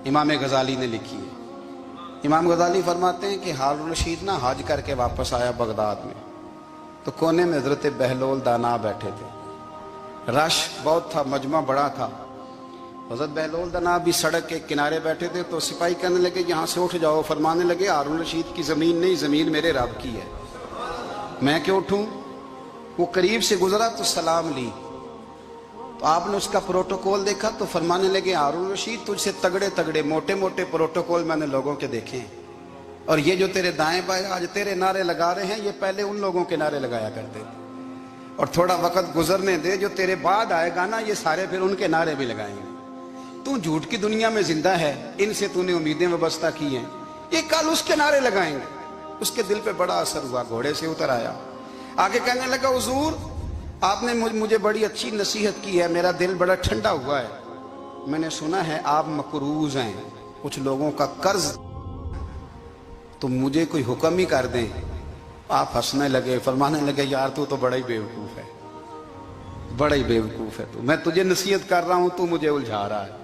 امام غزالی نے لکھی ہے۔ امام غزالی فرماتے ہیں کہ ہارون رشید نا حج کر کے واپس آیا بغداد میں، تو کونے میں حضرت بہلول دانا بیٹھے تھے، رش بہت تھا، مجمع بڑا تھا۔ حضرت بہلول دانا بھی سڑک کے کنارے بیٹھے تھے، تو سپاہی کہنے لگے یہاں سے اٹھ جاؤ، فرمانے لگے ہارون رشید کی زمین نہیں، زمین میرے رب کی ہے، میں کیوں اٹھوں؟ وہ قریب سے گزرا تو سلام لی، تو آپ نے اس کا پروٹوکول دیکھا تو فرمانے لگے ہارون رشید تجھ سے تگڑے تگڑے موٹے موٹے پروٹوکول میں نے لوگوں کے دیکھے ہیں، اور یہ جو تیرے دائیں بائیں آج تیرے نعرے لگا رہے ہیں یہ پہلے ان لوگوں کے نعرے لگایا کرتے تھے، اور تھوڑا وقت گزرنے دے، جو تیرے بعد آئے گا نا یہ سارے پھر ان کے نعرے بھی لگائیں گے۔ تو جھوٹ کی دنیا میں زندہ ہے، ان سے تو نے امیدیں وابستہ کی ہیں، یہ کل اس کے نعرے لگائیں گے۔ اس کے دل پہ بڑا اثر ہوا، گھوڑے سے اتر آیا، آگے کہنے لگا حضور آپ نے مجھے بڑی اچھی نصیحت کی ہے، میرا دل بڑا ٹھنڈا ہوا ہے، میں نے سنا ہے آپ مقروض ہیں، کچھ لوگوں کا قرض، تو مجھے کوئی حکم ہی کر دیں۔ آپ ہنسنے لگے، فرمانے لگے یار تو بڑا ہی بیوقوف ہے، بڑا ہی بیوقوف ہے تو، میں تجھے نصیحت کر رہا ہوں تو مجھے الجھا رہا ہے۔